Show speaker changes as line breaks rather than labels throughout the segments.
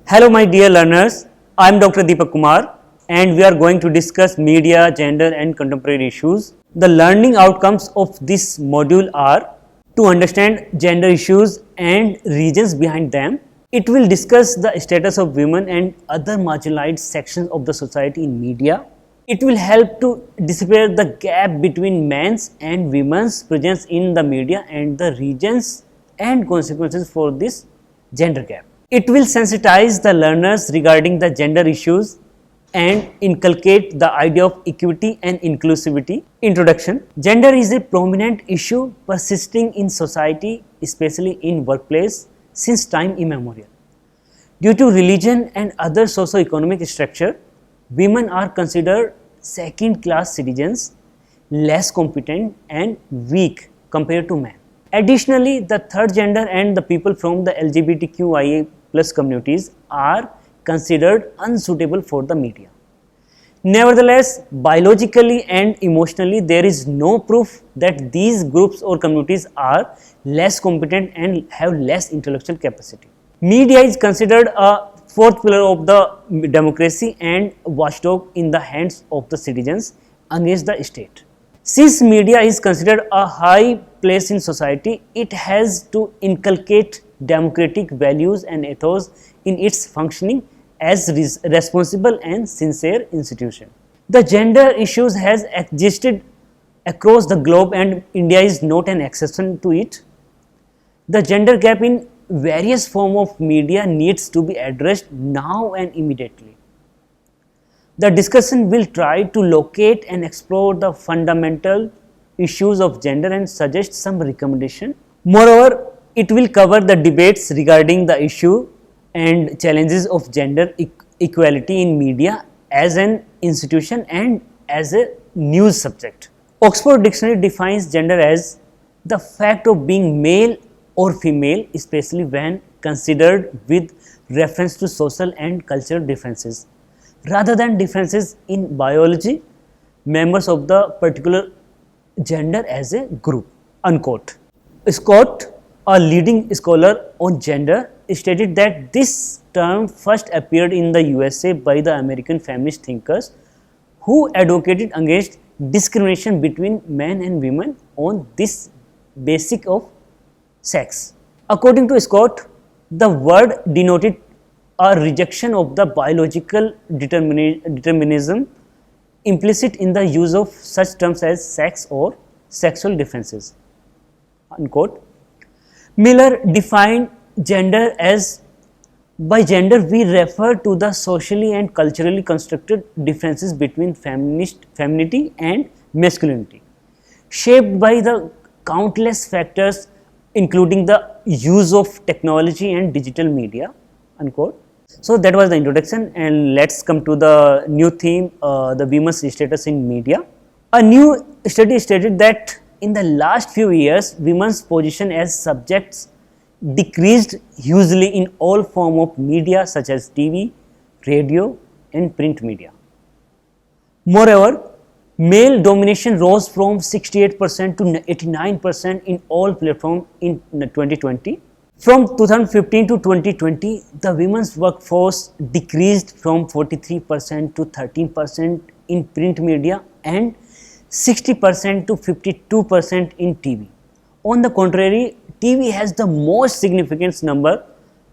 Hello, my dear learners. I am Dr. Deepak Kumar, and we are going to discuss media, gender, and contemporary issues. The learning outcomes of this module are to understand gender issues and reasons behind them. It will discuss the status of women and other marginalized sections of the society in media. It will help to dissipate the gap between men's and women's presence in the media and the reasons and consequences for this gender gap. It will sensitize the learners regarding the gender issues and inculcate the idea of equity and inclusivity. Introduction. Gender is a prominent issue persisting in society, especially in workplace, since time immemorial. Due to religion and other socio-economic structure, women are considered second-class citizens, less competent and weak compared to men. Additionally, the third gender and the people from the LGBTQIA+ communities are considered unsuitable for the media. Nevertheless, biologically and emotionally, there is no proof that these groups or communities are less competent and have less intellectual capacity. Media is considered a fourth pillar of the democracy and watchdog in the hands of the citizens against the state. Since media is considered a high place in society, it has to inculcate democratic values and ethos in its functioning as responsible and sincere institution. The gender issues has existed across the globe and India is not an exception to it. The gender gap in various forms of media needs to be addressed now and immediately. The discussion will try to locate and explore the fundamental issues of gender and suggest some recommendation. Moreover, it will cover the debates regarding the issue and challenges of gender equality in media as an institution and as a news subject. Oxford Dictionary defines gender as the fact of being male or female, especially when considered with reference to social and cultural differences, rather than differences in biology, members of the particular gender as a group. Unquote. Scott, a leading scholar on gender, stated that this term first appeared in the USA by the American feminist thinkers who advocated against discrimination between men and women on this basis of sex. According to Scott, the word denoted a rejection of the biological determinism implicit in the use of such terms as sex or sexual differences. Unquote. Miller defined gender as, by gender we refer to the socially and culturally constructed differences between femininity and masculinity, shaped by the countless factors including the use of technology and digital media. Unquote. So that was the introduction, and let's come to the new theme, the women's status in media. A new study stated that in the last few years, women's position as subjects decreased hugely in all forms of media such as TV, radio and print media. Moreover, male domination rose from 68% to 89% in all platforms in 2020. From 2015 to 2020, the women's workforce decreased from 43% to 13% in print media and 60% to 52% in TV. On the contrary, TV has the most significant number,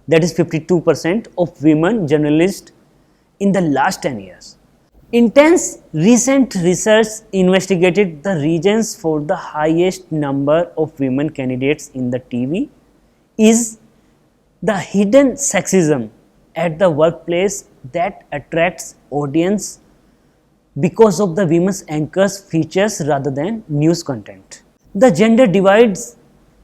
that is 52% of women journalists in the last 10 years. Intense recent research investigated the reasons for the highest number of women candidates in the TV is the hidden sexism at the workplace that attracts audience because of the women's anchors features rather than news content. The gender divides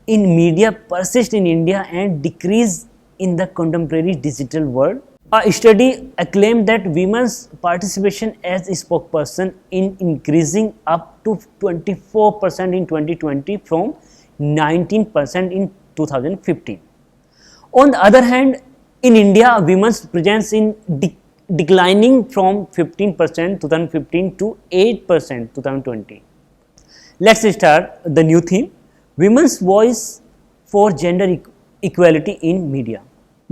in media persist in India and decrease in the contemporary digital world. A study acclaimed that women's participation as a spokesperson in increasing up to 24% in 2020 from 19% in 2015. On the other hand, in India, women's presence in declining from 15% 2015 to 8% 2020. Let's start the new theme, women's voice for gender equality in media.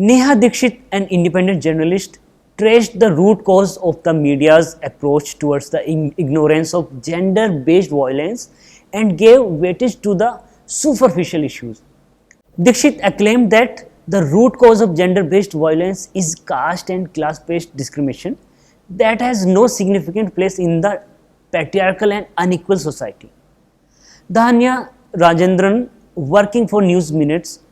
Neha Dixit, an independent journalist, traced the root cause of the media's approach towards the ignorance of gender based violence and gave weightage to the superficial issues. Dixit acclaimed that the root cause of gender based violence is caste and class based discrimination that has no significant place in the patriarchal and unequal society. Dhanya Rajendran, working for News Minutes,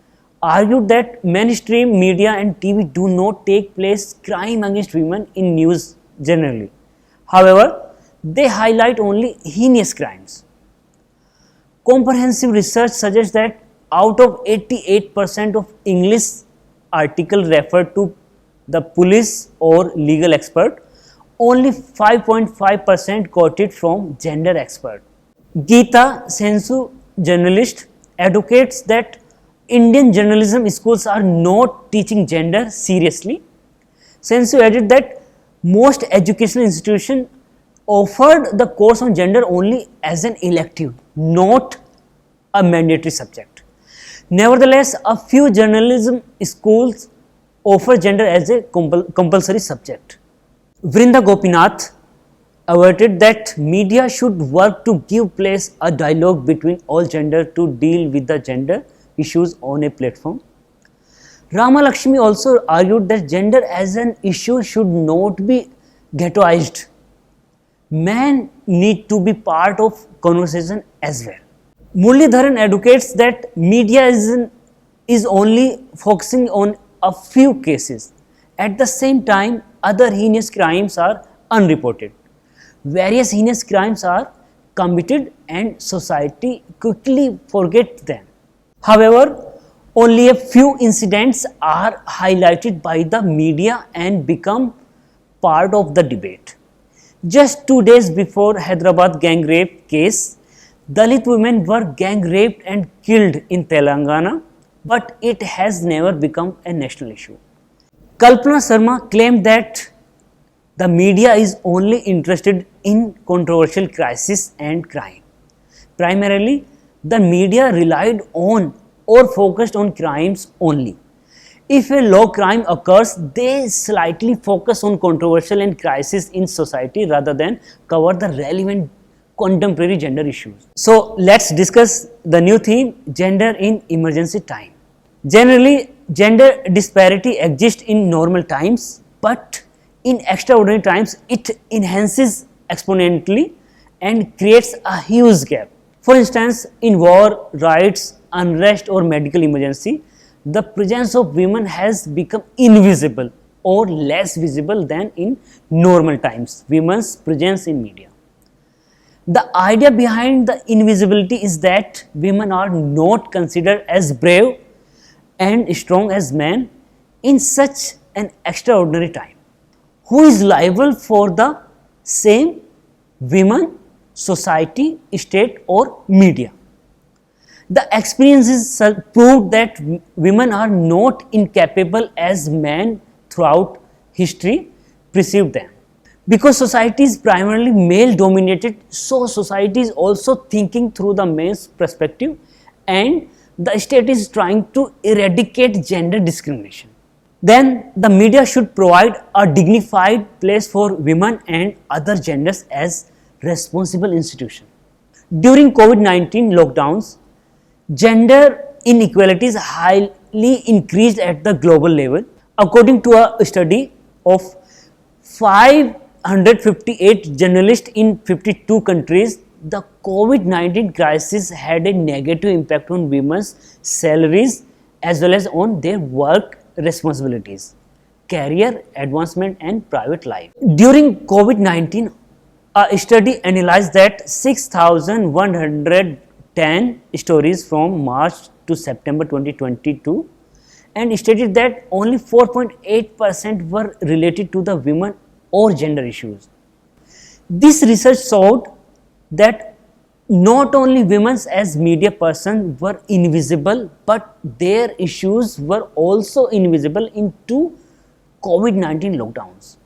argued that mainstream media and TV do not take place crime against women in news generally. However, they highlight only heinous crimes. Comprehensive research suggests that out of 88% of English articles referred to the police or legal expert, only 5.5% got it from gender expert. Geeta Sensu, journalist, advocates that Indian journalism schools are not teaching gender seriously. Sensu added that most educational institutions offered the course on gender only as an elective, not a mandatory subject. Nevertheless, a few journalism schools offer gender as a compulsory subject. Vrinda Gopinath averted that media should work to give place a dialogue between all gender to deal with the gender issues on a platform. Rama Lakshmi also argued that gender as an issue should not be ghettoized. Men need to be part of conversation as well. Muralidharan advocates that media is only focusing on a few cases. At the same time, other heinous crimes are unreported. Various heinous crimes are committed and society quickly forgets them. However, only a few incidents are highlighted by the media and become part of the debate. Just 2 days before Hyderabad gang rape case, Dalit women were gang raped and killed in Telangana, but it has never become a national issue. Kalpana Sharma claimed that the media is only interested in controversial crisis and crime. Primarily, the media relied on or focused on crimes only. If a low crime occurs, they slightly focus on controversial and crisis in society rather than cover the relevant contemporary gender issues. So let's discuss the new theme, gender in emergency time. Generally, gender disparity exists in normal times, but in extraordinary times it enhances exponentially and creates a huge gap. For instance, in war, riots, unrest or medical emergency, the presence of women has become invisible or less visible than in normal times. Women's presence in media. The idea behind the invisibility is that women are not considered as brave and strong as men in such an extraordinary time. Who is liable for the same? Women, society, state or media. The experiences proved that women are not incapable as men throughout history perceived them. Because society is primarily male dominated, so society is also thinking through the male's perspective and the state is trying to eradicate gender discrimination. Then the media should provide a dignified place for women and other genders as responsible institutions. During COVID-19 lockdowns, gender inequalities highly increased at the global level. According to a study of 558 journalists in 52 countries, the COVID-19 crisis had a negative impact on women's salaries as well as on their work responsibilities, career advancement and private life. During COVID-19, a study analyzed that 6,110 stories from March to September 2022 and stated that only 4.8% were related to the women or gender issues. This research showed that not only women as media persons were invisible, but their issues were also invisible in two COVID-19 lockdowns.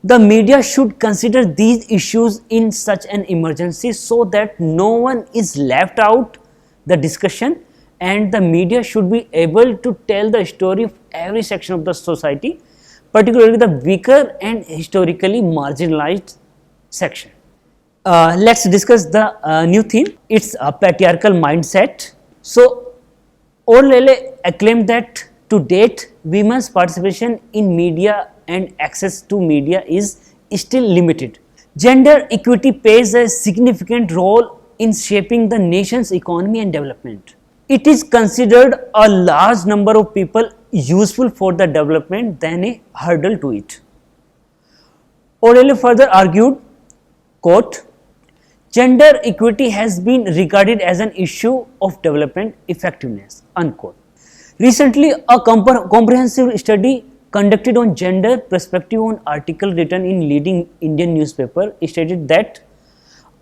The media should consider these issues in such an emergency so that no one is left out the discussion and the media should be able to tell the story of every section of the society, particularly the weaker and historically marginalized section. Let's discuss the new theme. It's a patriarchal mindset. So, Orwell acclaimed that to date, women's participation in media and access to media is still limited. Gender equity plays a significant role in shaping the nation's economy and development. It is considered a large number of people useful for the development than a hurdle to it. Orwell further argued, quote, gender equity has been regarded as an issue of development effectiveness, unquote. Recently, a comprehensive study conducted on gender perspective on article written in leading Indian newspaper stated that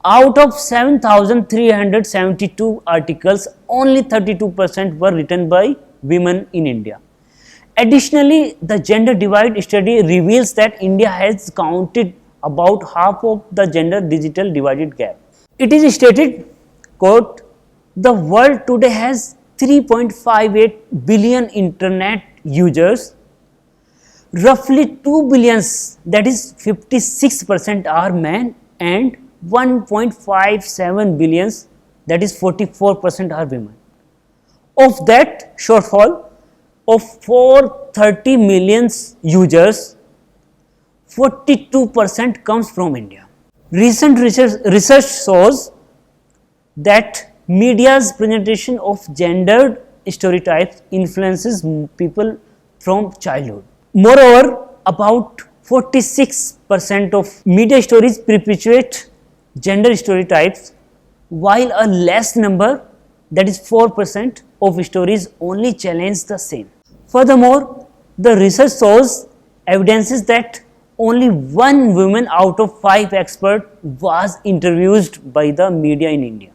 out of 7,372 articles, only 32% were written by women in India. Additionally, the gender divide study reveals that India has counted about half of the gender digital divided gap. It is stated, quote, the world today has 3.58 billion internet users. Roughly 2 billions, that is 56% are men, and 1.57 billions, that is 44% are women. Of that shortfall of 430 million users, 42% comes from India. Recent research shows that media's presentation of gendered stereotypes influences people from childhood. Moreover, about 46% of media stories perpetuate gender stereotypes, while a less number, that is 4% of stories only challenge the same. Furthermore, the research shows evidences that only one woman out of 5 experts was interviewed by the media in India.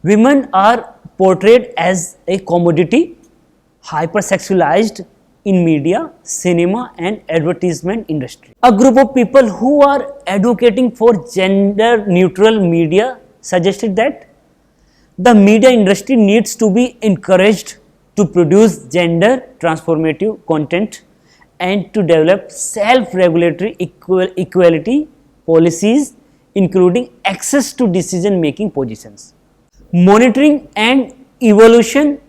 Women are portrayed as a commodity, hypersexualized in media, cinema and advertisement industry. A group of people who are advocating for gender neutral media suggested that the media industry needs to be encouraged to produce gender transformative content and to develop self-regulatory equality policies, including access to decision making positions. Monitoring and evaluation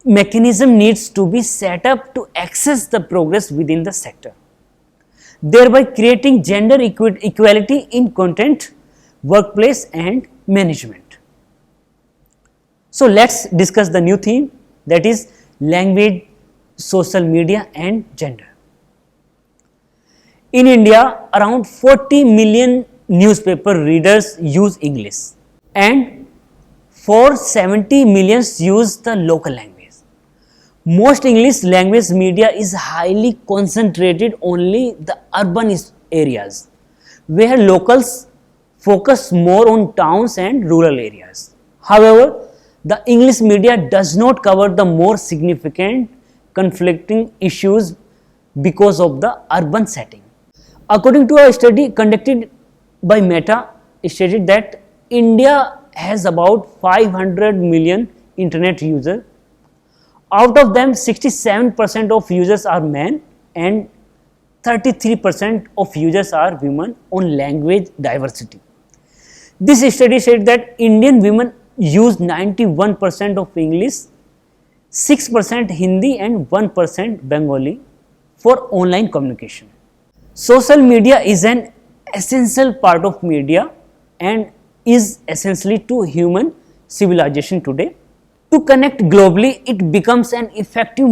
mechanism needs to be set up to access the progress within the sector, thereby creating gender equality in content, workplace and management. So, let us discuss the new theme, that is language, social media and gender. In India, around 40 million newspaper readers use English and 470 million use the local language. Most English language media is highly concentrated only the urban areas, where locals focus more on towns and rural areas. However, the English media does not cover the more significant conflicting issues because of the urban setting. According to a study conducted by Meta, it stated that India has about 500 million internet users. Out of them, 67% of users are men and 33% of users are women on language diversity. This study said that Indian women use 91% of English, 6% Hindi and 1% Bengali for online communication. Social media is an essential part of media and is essentially to human civilization today. To connect globally, it becomes an effective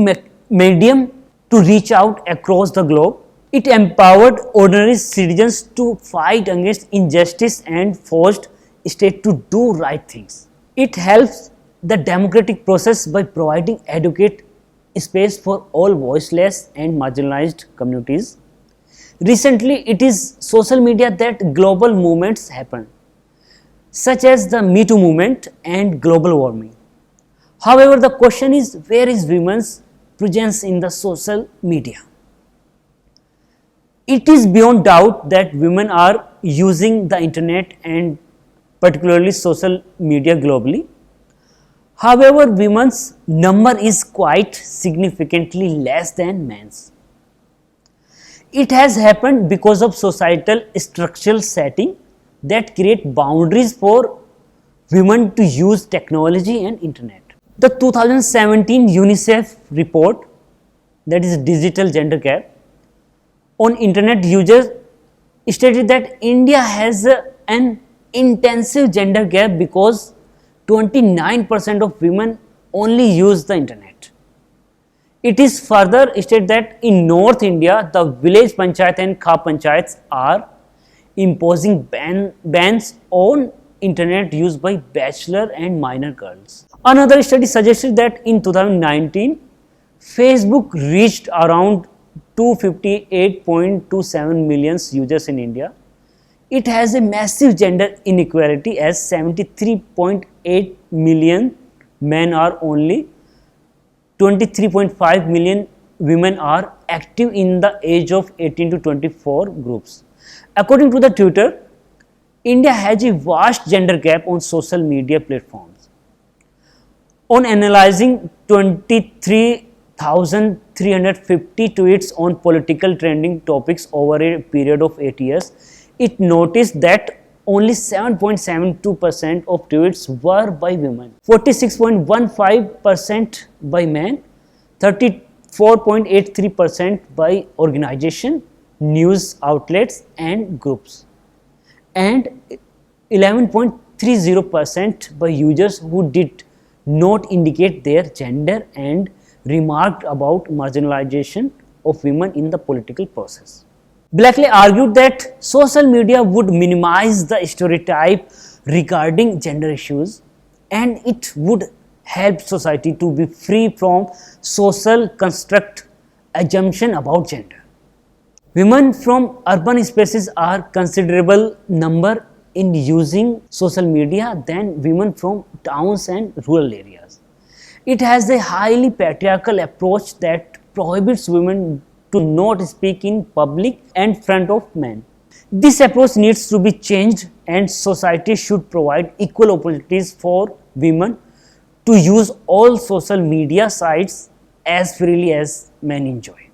medium to reach out across the globe. It empowered ordinary citizens to fight against injustice and forced states to do right things. It helps the democratic process by providing adequate space for all voiceless and marginalized communities. Recently, it is social media that global movements happen, such as the Me Too movement and global warming. However, the question is, where is women's presence in the social media? It is beyond doubt that women are using the internet and particularly social media globally. However, women's number is quite significantly less than men's. It has happened because of societal structural setting that create boundaries for women to use technology and internet. The 2017 UNICEF report, that is digital gender gap, on internet users stated that India has an intensive gender gap because 29% of women only use the internet. It is further stated that in North India, the village panchayat and khap panchayats are imposing bans on internet use by bachelor and minor girls. Another study suggested that in 2019, Facebook reached around 258.27 million users in India. It has a massive gender inequality as 73.8 million men are only 23.5 million women are active in the age of 18 to 24 groups. According to the Twitter, India has a vast gender gap on social media platforms. On analyzing 23,350 tweets on political trending topics over a period of 8 years, it noticed that only 7.72% of tweets were by women, 46.15% by men, 34.83% by organization, news outlets and groups, and 11.30% by users who did not indicate their gender and remarked about marginalization of women in the political process. Blackley argued that social media would minimize the stereotype regarding gender issues and it would help society to be free from social construct assumption about gender. Women from urban spaces are considerable number in using social media than women from towns and rural areas. It has a highly patriarchal approach that prohibits women to not speak in public and front of men. This approach needs to be changed and society should provide equal opportunities for women to use all social media sites as freely as men enjoy.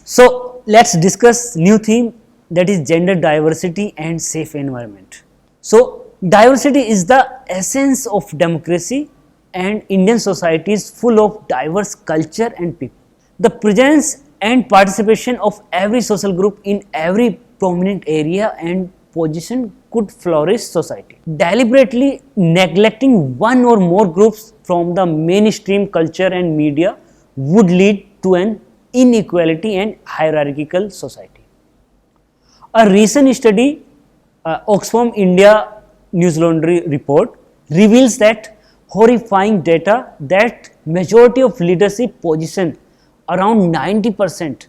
So let's discuss new theme, that is gender diversity and safe environment. So diversity is the essence of democracy and Indian society is full of diverse culture and people. The presence and participation of every social group in every prominent area and position could flourish society. Deliberately neglecting one or more groups from the mainstream culture and media would lead to an inequality and hierarchical society. A recent study, Oxfam India News Laundry report, reveals that horrifying data that majority of leadership position, around 90%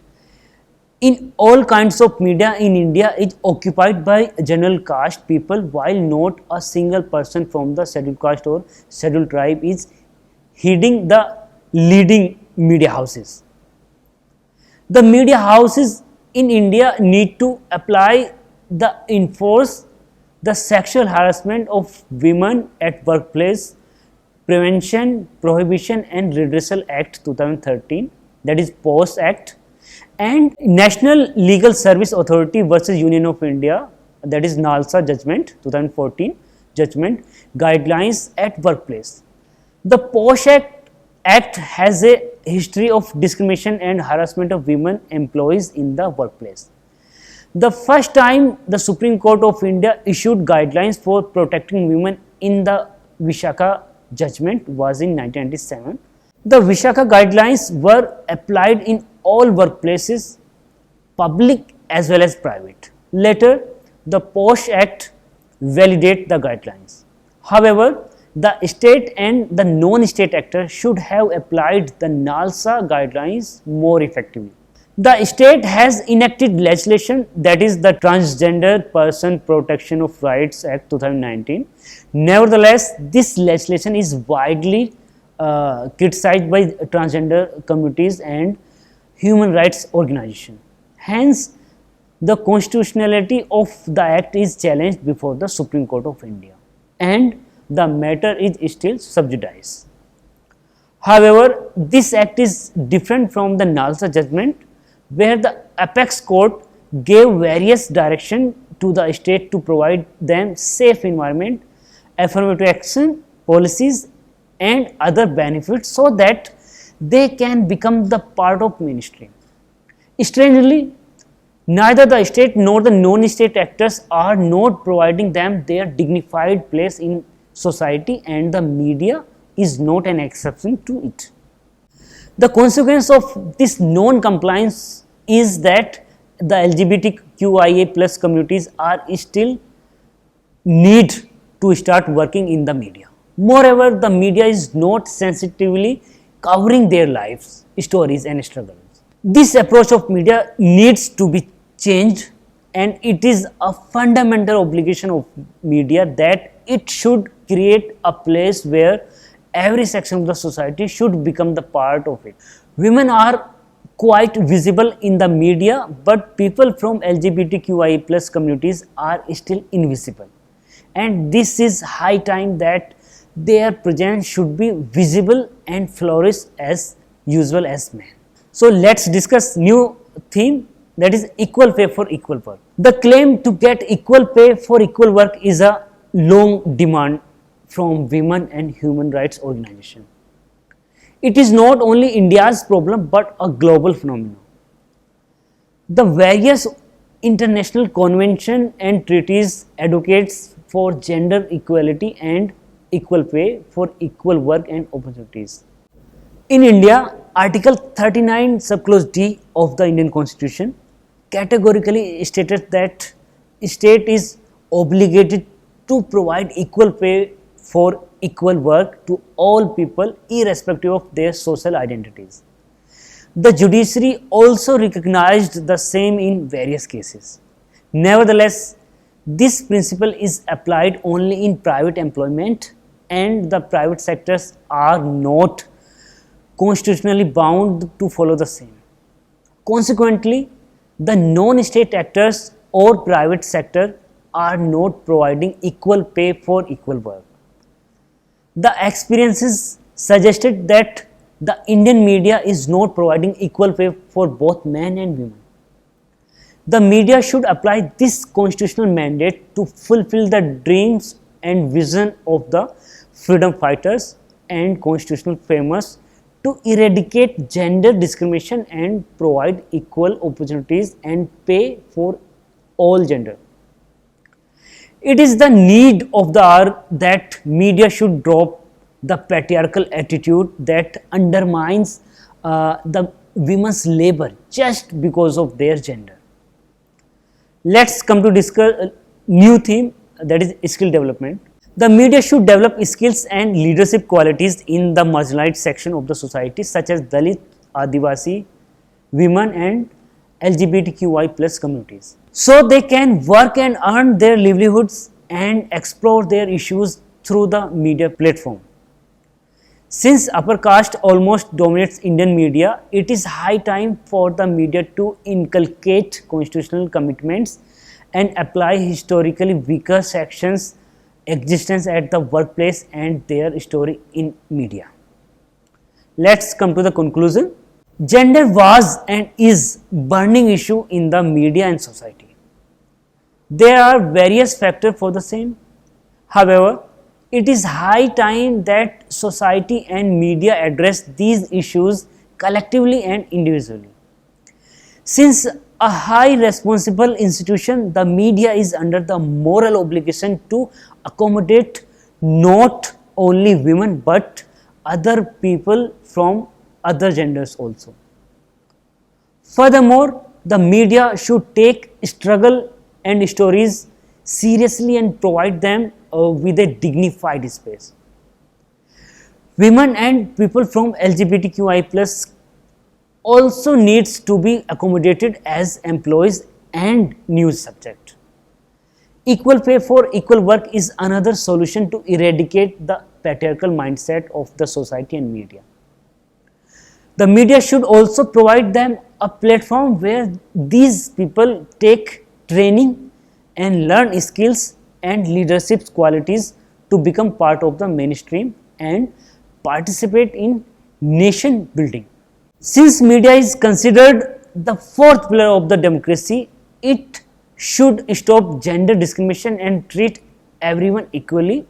in all kinds of media in India, is occupied by general caste people, while not a single person from the scheduled caste or scheduled tribe is heading the leading media houses. The media houses in India need to enforce the Sexual Harassment of Women at Workplace Prevention, Prohibition and Redressal Act 2013, that is POST Act, and National Legal Service Authority versus Union of India, that is NALSA judgment 2014 judgment, guidelines at workplace. The POST Act has a history of discrimination and harassment of women employees in the workplace. The first time the Supreme Court of India issued guidelines for protecting women in the Vishaka judgment was in 1997. The Vishaka guidelines were applied in all workplaces, public as well as private. Later, the POST Act validated the guidelines. However, the state and the non-state actors should have applied the NALSA guidelines more effectively. The state has enacted legislation, that is the Transgender Person Protection of Rights Act 2019. Nevertheless, this legislation is widely criticized by transgender communities and human rights organizations. Hence, the constitutionality of the act is challenged before the Supreme Court of India. And the matter is still sub judice. However, this act is different from the Nalsa judgment, where the apex court gave various direction to the state to provide them safe environment, affirmative action, policies and other benefits so that they can become the part of mainstream. Strangely, neither the state nor the non-state actors are not providing them their dignified place in society, and the media is not an exception to it. The consequence of this non-compliance is that the LGBTQIA plus communities are still need to start working in the media. Moreover, the media is not sensitively covering their lives, stories and struggles. This approach of media needs to be changed, and it is a fundamental obligation of media that it should create a place where every section of the society should become the part of it. Women are quite visible in the media, but people from LGBTQI plus communities are still invisible, and this is high time that their presence should be visible and flourish as usual as men. So let's discuss new theme, that is equal pay for equal work. The claim to get equal pay for equal work is a long demand from women and human rights organizations. It is not only India's problem but a global phenomenon. The various international conventions and treaties advocates for gender equality and equal pay for equal work and opportunities. In India, Article 39 subclause D of the Indian Constitution categorically stated that state is obligated to provide equal pay for equal work to all people irrespective of their social identities. The judiciary also recognized the same in various cases. Nevertheless, this principle is applied only in private employment, and the private sectors are not constitutionally bound to follow the same. Consequently, the non-state actors or private sector are not providing equal pay for equal work. The experiences suggested that the Indian media is not providing equal pay for both men and women. The media should apply this constitutional mandate to fulfill the dreams and vision of the freedom fighters and constitutional framers to eradicate gender discrimination and provide equal opportunities and pay for all gender. It is the need of the hour that media should drop the patriarchal attitude that undermines the women's labor just because of their gender. Let's come to discuss a new theme, that is skill development. The media should develop skills and leadership qualities in the marginalized section of the society such as Dalit, Adivasi, women and LGBTQI plus communities, so they can work and earn their livelihoods and explore their issues through the media platform. Since upper caste almost dominates Indian media, it is high time for the media to inculcate constitutional commitments and apply historically weaker sections' existence at the workplace and their story in media. Let's come to the conclusion. Gender was and is burning issue in the media and society. There are various factors for the same. However, it is high time that society and media address these issues collectively and individually. Since a high responsible institution, the media is under the moral obligation to accommodate not only women but other people from other genders also. Furthermore, the media should take struggle and stories seriously and provide them with a dignified space. Women and people from LGBTQI plus also needs to be accommodated as employees and news subject. Equal pay for equal work is another solution to eradicate the patriarchal mindset of the society and media. The media should also provide them a platform where these people take training and learn skills and leadership qualities to become part of the mainstream and participate in nation building. Since media is considered the fourth pillar of the democracy, it should stop gender discrimination and treat everyone equally,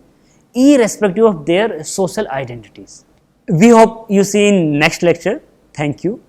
irrespective of their social identities. We hope you see in next lecture. Thank you.